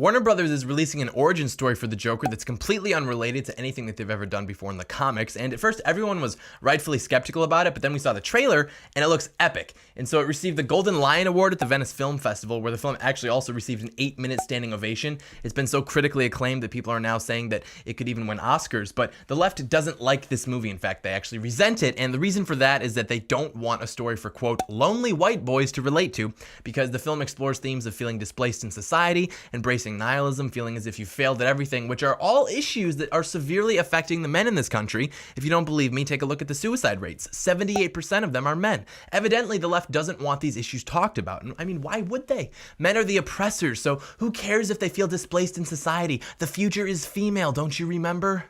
Warner Brothers is releasing an origin story for the Joker that's completely unrelated to anything that they've ever done before in the comics, and at first everyone was rightfully skeptical about it, but then we saw the trailer, and it looks epic. And so it received the Golden Lion Award at the Venice Film Festival, where the film actually also received an 8-minute standing ovation. It's been so critically acclaimed that people are now saying that it could even win Oscars, but the left doesn't like this movie. In fact, they actually resent it, and the reason for that is that they don't want a story for, quote, lonely white boys to relate to, because the film explores themes of feeling displaced in society, embracing nihilism, feeling as if you failed at everything, which are all issues that are severely affecting the men in this country. If you don't believe me, take a look at the suicide rates. 78% of them are men. Evidently, the left doesn't want these issues talked about. And I mean, why would they? Men are the oppressors, so who cares if they feel displaced in society? The future is female, don't you remember?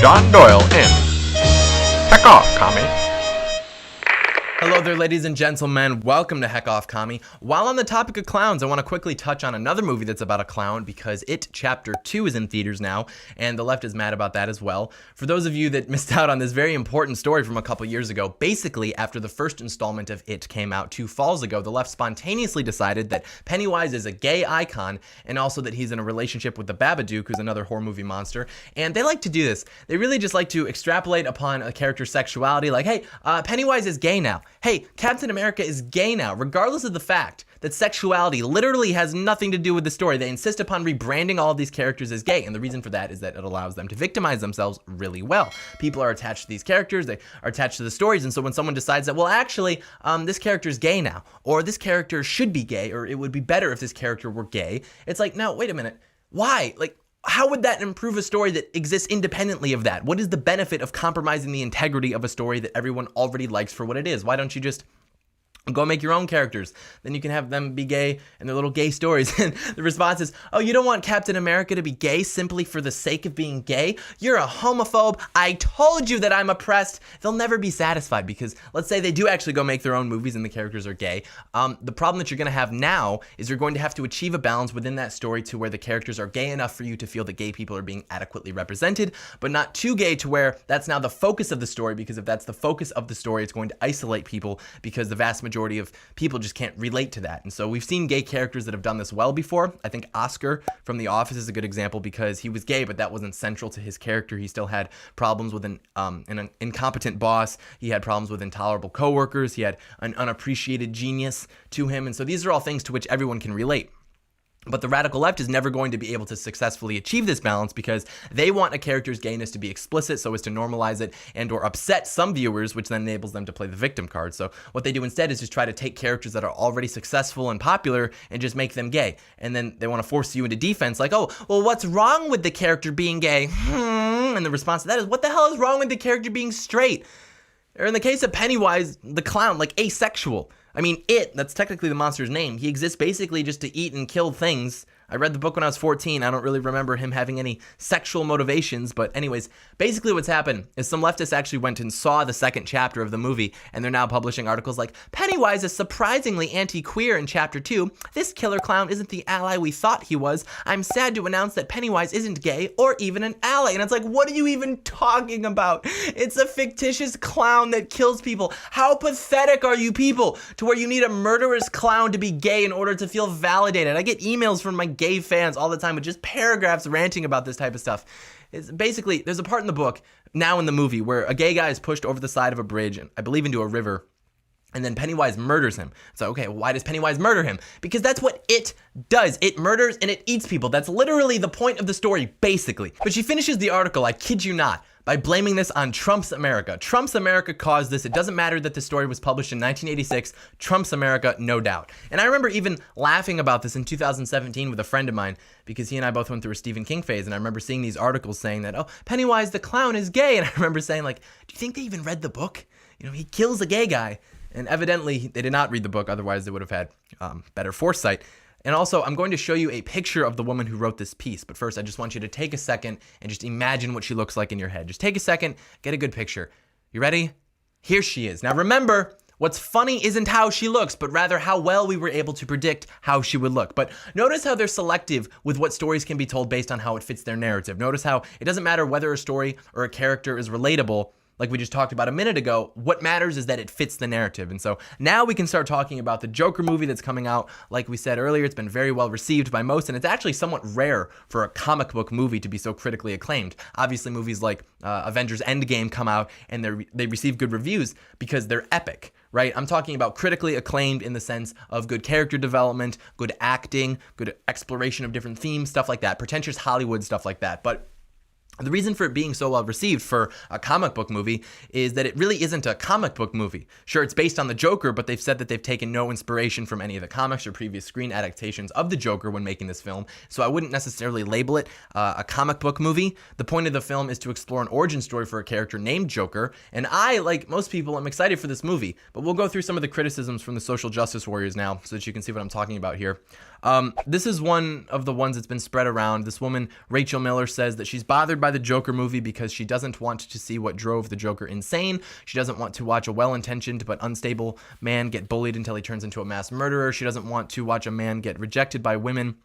John Doyle in. Heck off, Commie. Hello there, ladies and gentlemen. Welcome to Heck Off, Commie. While on the topic of clowns, I want to quickly touch on another movie that's about a clown, because It Chapter 2 is in theaters now, and the left is mad about that as well. For those of you that missed out on this very important story from a couple years ago, basically after the first installment of It came out 2 falls ago, the left spontaneously decided that Pennywise is a gay icon, and also that he's in a relationship with the Babadook, who's another horror movie monster. And they like to do this. They really just like to extrapolate upon a character's sexuality, like, hey, Pennywise is gay now. Hey, Captain America is gay now, regardless of the fact that sexuality literally has nothing to do with the story. They insist upon rebranding all of these characters as gay, and the reason for that is that it allows them to victimize themselves really well. People are attached to these characters, they are attached to the stories, and so when someone decides that, well, actually, this character is gay now, or this character should be gay, or it would be better if this character were gay, it's like, no, wait a minute, why? Like, how would that improve a story that exists independently of that? What is the benefit of compromising the integrity of a story that everyone already likes for what it is? Why don't you just go make your own characters? Then you can have them be gay and their little gay stories. And the response is, oh, you don't want Captain America to be gay simply for the sake of being gay? You're a homophobe. I told you that I'm oppressed. They'll never be satisfied, because let's say they do actually go make their own movies and the characters are gay. The problem that you're going to have now is you're going to have to achieve a balance within that story to where the characters are gay enough for you to feel that gay people are being adequately represented, but not too gay to where that's now the focus of the story, because if that's the focus of the story, it's going to isolate people, because the vast majority of people just can't relate to that. And so we've seen gay characters that have done this well before. I think Oscar from The Office is a good example, because he was gay, but that wasn't central to his character. He still had problems with an incompetent boss. He had problems with intolerable coworkers. He had an unappreciated genius to him. And so these are all things to which everyone can relate. But the radical left is never going to be able to successfully achieve this balance, because they want a character's gayness to be explicit so as to normalize it and or upset some viewers, which then enables them to play the victim card. So what they do instead is just try to take characters that are already successful and popular and just make them gay. And then they want to force you into defense, like, oh, well, what's wrong with the character being gay? And the response to that is, what the hell is wrong with the character being straight? Or in the case of Pennywise, the clown, like asexual. I mean, that's technically the monster's name. He exists basically just to eat and kill things. I read the book when I was 14. I don't really remember him having any sexual motivations. But anyways, basically what's happened is some leftists actually went and saw the second chapter of the movie, and they're now publishing articles like, Pennywise is surprisingly anti-queer in Chapter 2. This killer clown isn't the ally we thought he was. I'm sad to announce that Pennywise isn't gay or even an ally. And it's like, what are you even talking about? It's a fictitious clown that kills people. How pathetic are you people to where you need a murderous clown to be gay in order to feel validated? I get emails from my gay fans all the time with just paragraphs ranting about this type of stuff. It's basically, there's a part in the book, now in the movie, where a gay guy is pushed over the side of a bridge, I believe into a river, and then Pennywise murders him. So, okay, why does Pennywise murder him? Because that's what it does. It murders and it eats people. That's literally the point of the story, basically. But she finishes the article, I kid you not, by blaming this on Trump's America. Trump's America caused this. It doesn't matter that the story was published in 1986. Trump's America, no doubt. And I remember even laughing about this in 2017 with a friend of mine, because he and I both went through a Stephen King phase, and I remember seeing these articles saying that, oh, Pennywise the clown is gay. And I remember saying, like, do you think they even read the book? You know, he kills a gay guy. And evidently, they did not read the book, otherwise they would have had better foresight. And also, I'm going to show you a picture of the woman who wrote this piece. But first, I just want you to take a second and just imagine what she looks like in your head. Just take a second, get a good picture. You ready? Here she is. Now remember, What's funny isn't how she looks, but rather how well we were able to predict how she would look. But notice how they're selective with what stories can be told based on how it fits their narrative. Notice how it doesn't matter whether a story or a character is relatable, like we just talked about a minute ago. What matters is that it fits the narrative. And so now we can start talking about the Joker movie that's coming out. Like we said earlier, it's been very well received by most, and it's actually somewhat rare for a comic book movie to be so critically acclaimed. Obviously, movies like Avengers Endgame come out and they receive good reviews because they're epic, right? I'm talking about critically acclaimed in the sense of good character development, good acting, good exploration of different themes, stuff like that, pretentious Hollywood stuff like that. But the reason for it being so well received for a comic book movie is that it really isn't a comic book movie. Sure, it's based on the Joker, but they've said that they've taken no inspiration from any of the comics or previous screen adaptations of the Joker when making this film, so I wouldn't necessarily label it a comic book movie. The point of the film is to explore an origin story for a character named Joker, and I, like most people, am excited for this movie, but we'll go through some of the criticisms from the social justice warriors now so that you can see what I'm talking about here. This is one of the ones that's been spread around. This woman, Rachel Miller, says that she's bothered by the Joker movie because she doesn't want to see what drove the Joker insane. She doesn't want to watch a well-intentioned but unstable man get bullied until he turns into a mass murderer. She doesn't want to watch a man get rejected by women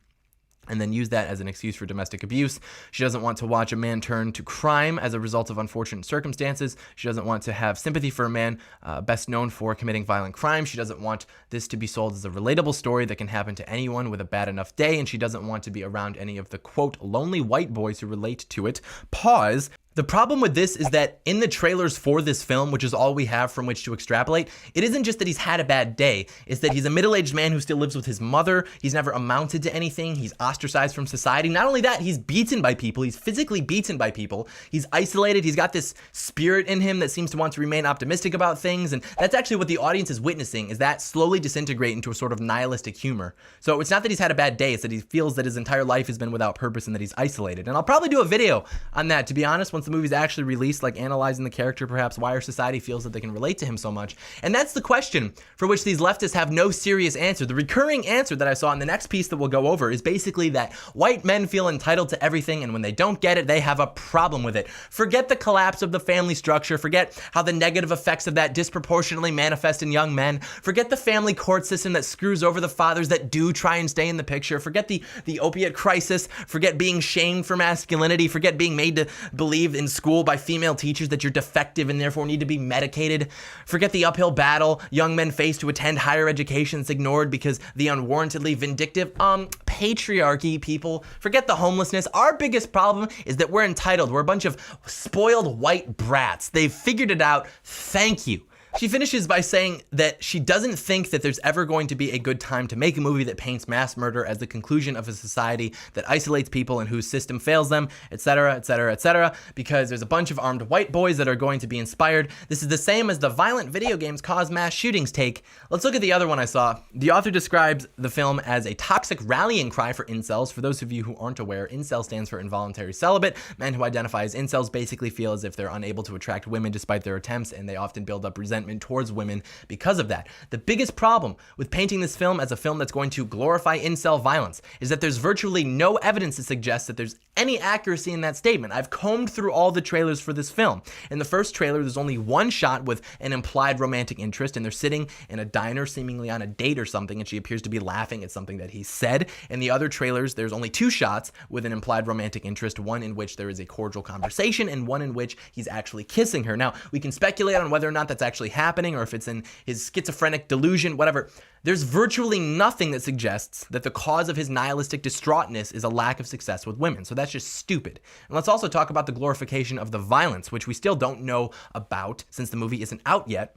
and then use that as an excuse for domestic abuse. She doesn't want to watch a man turn to crime as a result of unfortunate circumstances. She doesn't want to have sympathy for a man best known for committing violent crimes. She doesn't want this to be sold as a relatable story that can happen to anyone with a bad enough day, and she doesn't want to be around any of the, quote, lonely white boys who relate to it. Pause. The problem with this is that in the trailers for this film, which is all we have from which to extrapolate, it isn't just that he's had a bad day, it's that he's a middle-aged man who still lives with his mother, he's never amounted to anything, he's ostracized from society. Not only that, he's beaten by people, he's physically beaten by people, he's isolated, he's got this spirit in him that seems to want to remain optimistic about things, and that's actually what the audience is witnessing, is that slowly disintegrate into a sort of nihilistic humor. So it's not that he's had a bad day, it's that he feels that his entire life has been without purpose and that he's isolated. And I'll probably do a video on that, to be honest, once the movie's actually released, like analyzing the character, perhaps why our society feels that they can relate to him so much. And that's the question for which these leftists have no serious answer. The recurring answer that I saw in the next piece that we'll go over is basically that white men feel entitled to everything, and when they don't get it, they have a problem with it. Forget the collapse of the family structure, forget how the negative effects of that disproportionately manifest in young men, forget the family court system that screws over the fathers that do try and stay in the picture, forget the opiate crisis, forget being shamed for masculinity, forget being made to believe in school by female teachers that you're defective and therefore need to be medicated. Forget the uphill battle young men face to attend higher education that's ignored because the unwarrantedly vindictive patriarchy, people. Forget the homelessness. Our biggest problem is that we're entitled. We're a bunch of spoiled white brats. They've figured it out. Thank you. She finishes by saying that she doesn't think that there's ever going to be a good time to make a movie that paints mass murder as the conclusion of a society that isolates people and whose system fails them, etc., etc., etc., because there's a bunch of armed white boys that are going to be inspired. This is the same as the violent video games cause mass shootings take. Let's look at the other one I saw. The author describes the film as a toxic rallying cry for incels. For those of you who aren't aware, incel stands for involuntary celibate. Men who identify as incels basically feel as if they're unable to attract women despite their attempts, and they often build up resentment towards women because of that. The biggest problem with painting this film as a film that's going to glorify incel violence is that there's virtually no evidence to suggest that there's any accuracy in that statement. I've combed through all the trailers for this film. In the first trailer, there's only one shot with an implied romantic interest, and they're sitting in a diner, seemingly on a date or something, and she appears to be laughing at something that he said. In the other trailers, there's only two shots with an implied romantic interest, one in which there is a cordial conversation and one in which he's actually kissing her. Now, we can speculate on whether or not that's actually happening or if it's in his schizophrenic delusion, whatever. There's virtually nothing that suggests that the cause of his nihilistic distraughtness is a lack of success with women. So that's just stupid. And let's also talk about the glorification of the violence, which we still don't know about since the movie isn't out yet.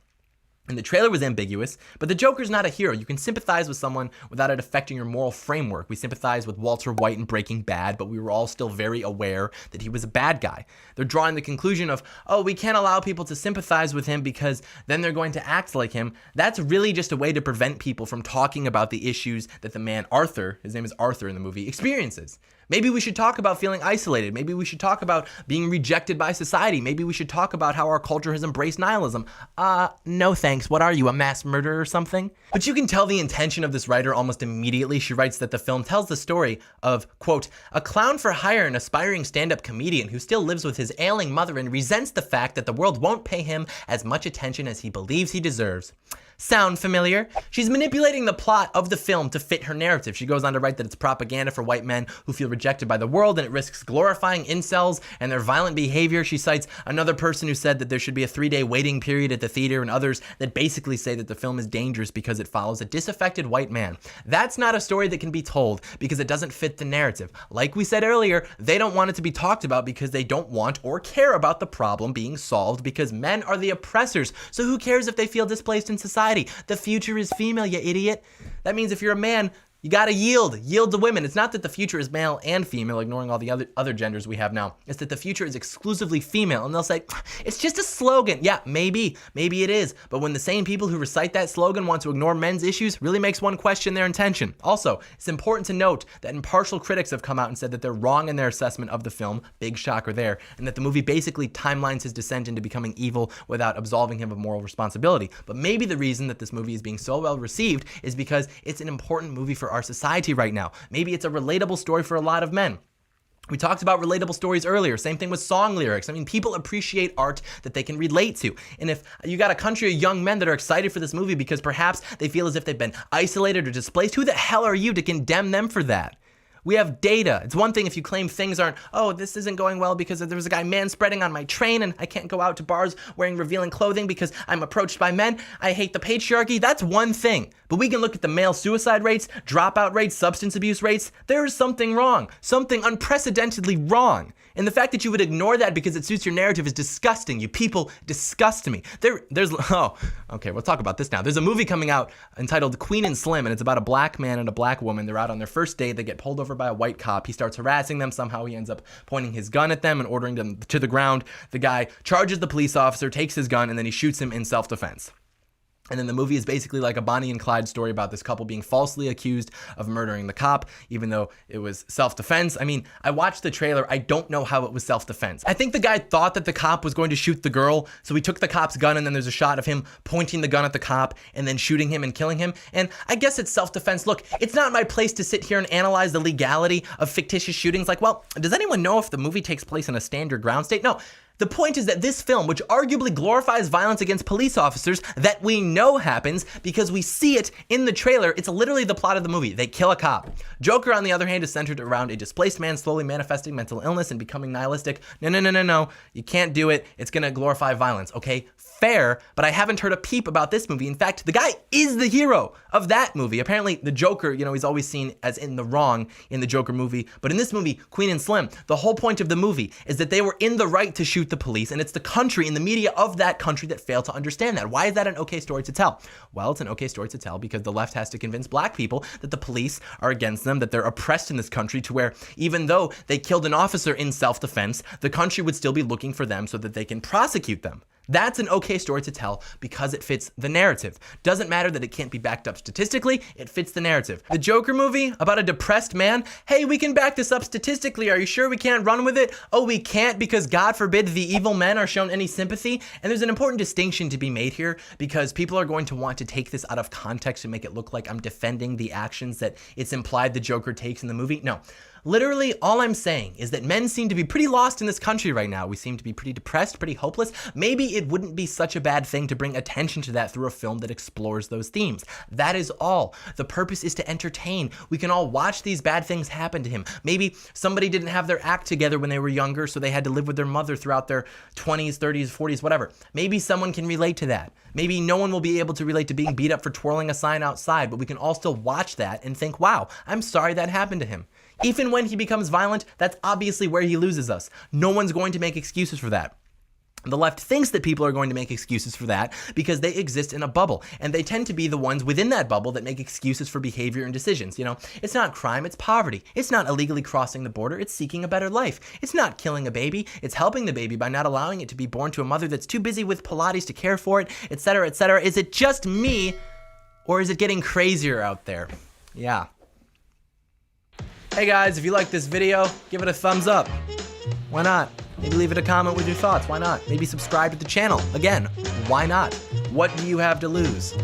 And the trailer was ambiguous, but the Joker's not a hero. You can sympathize with someone without it affecting your moral framework. We sympathize with Walter White in Breaking Bad, but we were all still very aware that he was a bad guy. They're drawing the conclusion of, oh, we can't allow people to sympathize with him because then they're going to act like him. That's really just a way to prevent people from talking about the issues that the man Arthur, his name is Arthur in the movie, experiences. Maybe we should talk about feeling isolated. Maybe we should talk about being rejected by society. Maybe we should talk about how our culture has embraced nihilism. No thanks. What are you, a mass murderer or something? But you can tell the intention of this writer almost immediately. She writes that the film tells the story of, quote, a clown for hire, an aspiring stand-up comedian who still lives with his ailing mother and resents the fact that the world won't pay him as much attention as he believes he deserves. Sound familiar? She's manipulating the plot of the film to fit her narrative. She goes on to write that it's propaganda for white men who feel rejected by the world, and it risks glorifying incels and their violent behavior. She cites another person who said that there should be a 3-day waiting period at the theater, and others that basically say that the film is dangerous because it follows a disaffected white man. That's not a story that can be told because it doesn't fit the narrative. Like we said earlier, they don't want it to be talked about because they don't want or care about the problem being solved, because men are the oppressors. So who cares if they feel displaced in society? The future is female, you idiot. That means if you're a man, you gotta yield to women. It's not that the future is male and female, ignoring all the other genders we have now. It's that the future is exclusively female, and they'll say, it's just a slogan. Yeah, maybe it is. But when the same people who recite that slogan want to ignore men's issues, really makes one question their intention. Also, it's important to note that impartial critics have come out and said that they're wrong in their assessment of the film, big shocker there, and that the movie basically timelines his descent into becoming evil without absolving him of moral responsibility. But maybe the reason that this movie is being so well received is because it's an important movie for our society right now. Maybe it's a relatable story for a lot of men. We talked about relatable stories earlier. Same thing with song lyrics. I mean, people appreciate art that they can relate to. And if you got a country of young men that are excited for this movie because perhaps they feel as if they've been isolated or displaced, who the hell are you to condemn them for that? We have data. It's one thing if you claim things aren't, oh, this isn't going well because there was a guy manspreading on my train and I can't go out to bars wearing revealing clothing because I'm approached by men. I hate the patriarchy. That's one thing. But we can look at the male suicide rates, dropout rates, substance abuse rates. There is something wrong, something unprecedentedly wrong. And the fact that you would ignore that because it suits your narrative is disgusting. You people disgust me. Okay, we'll talk about this now. There's a movie coming out entitled Queen and Slim, and it's about a black man and a black woman. They're out on their first date. They get pulled over by a white cop. He starts harassing them. Somehow he ends up pointing his gun at them and ordering them to the ground. The guy charges the police officer, takes his gun, and then he shoots him in self-defense. And then the movie is basically like a Bonnie and Clyde story about this couple being falsely accused of murdering the cop, even though it was self-defense. I mean, I watched the trailer. I don't know how it was self-defense. I think the guy thought that the cop was going to shoot the girl, so he took the cop's gun, and then there's a shot of him pointing the gun at the cop and then shooting him and killing him. And I guess it's self-defense. Look, it's not my place to sit here and analyze the legality of fictitious shootings. Like, well, does anyone know if the movie takes place in a stand your ground state? No. The point is that this film, which arguably glorifies violence against police officers that we know happens because we see it in the trailer, it's literally the plot of the movie. They kill a cop. Joker, on the other hand, is centered around a displaced man slowly manifesting mental illness and becoming nihilistic. No. You can't do it. It's going to glorify violence, okay? Fair, but I haven't heard a peep about this movie. In fact, the guy is the hero of that movie. Apparently, the Joker, he's always seen as in the wrong in the Joker movie. But in this movie, Queen and Slim, the whole point of the movie is that they were in the right to shoot the police, and it's the country and the media of that country that fail to understand that. Why is that an okay story to tell? Well, it's an okay story to tell because the left has to convince black people that the police are against them, that they're oppressed in this country, to where even though they killed an officer in self-defense, the country would still be looking for them so that they can prosecute them. That's an okay story to tell because it fits the narrative. Doesn't matter that it can't be backed up statistically, it fits the narrative. The Joker movie about a depressed man, hey, we can back this up statistically. Are you sure we can't run with it? Oh, we can't because God forbid the evil men are shown any sympathy. And there's an important distinction to be made here because people are going to want to take this out of context and make it look like I'm defending the actions that it's implied the Joker takes in the movie. No. Literally, all I'm saying is that men seem to be pretty lost in this country right now. We seem to be pretty depressed, pretty hopeless. Maybe it wouldn't be such a bad thing to bring attention to that through a film that explores those themes. That is all. The purpose is to entertain. We can all watch these bad things happen to him. Maybe somebody didn't have their act together when they were younger, so they had to live with their mother throughout their 20s, 30s, 40s, whatever. Maybe someone can relate to that. Maybe no one will be able to relate to being beat up for twirling a sign outside, but we can all still watch that and think, wow, I'm sorry that happened to him. Even when he becomes violent, that's obviously where he loses us. No one's going to make excuses for that. The left thinks that people are going to make excuses for that because they exist in a bubble, and they tend to be the ones within that bubble that make excuses for behavior and decisions. It's not crime, it's poverty. It's not illegally crossing the border, it's seeking a better life. It's not killing a baby, it's helping the baby by not allowing it to be born to a mother that's too busy with Pilates to care for it, etc., etc. Is it just me, or is it getting crazier out there? Yeah. Hey guys, if you like this video, give it a thumbs up. Why not? Maybe leave it a comment with your thoughts. Why not? Maybe subscribe to the channel. Again, why not? What do you have to lose?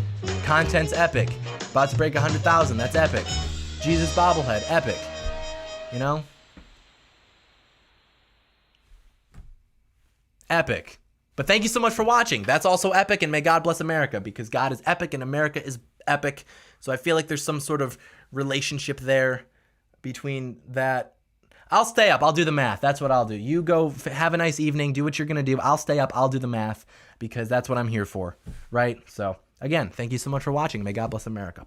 Content's epic. About to break 100,000. That's epic. Jesus bobblehead. Epic. Epic. But thank you so much for watching. That's also epic, and may God bless America, because God is epic and America is epic. So I feel like there's some sort of relationship there between that. I'll stay up. I'll do the math. That's what I'll do. You go have a nice evening. Do what you're going to do. I'll stay up. I'll do the math because that's what I'm here for, right? So, again, thank you so much for watching. May God bless America.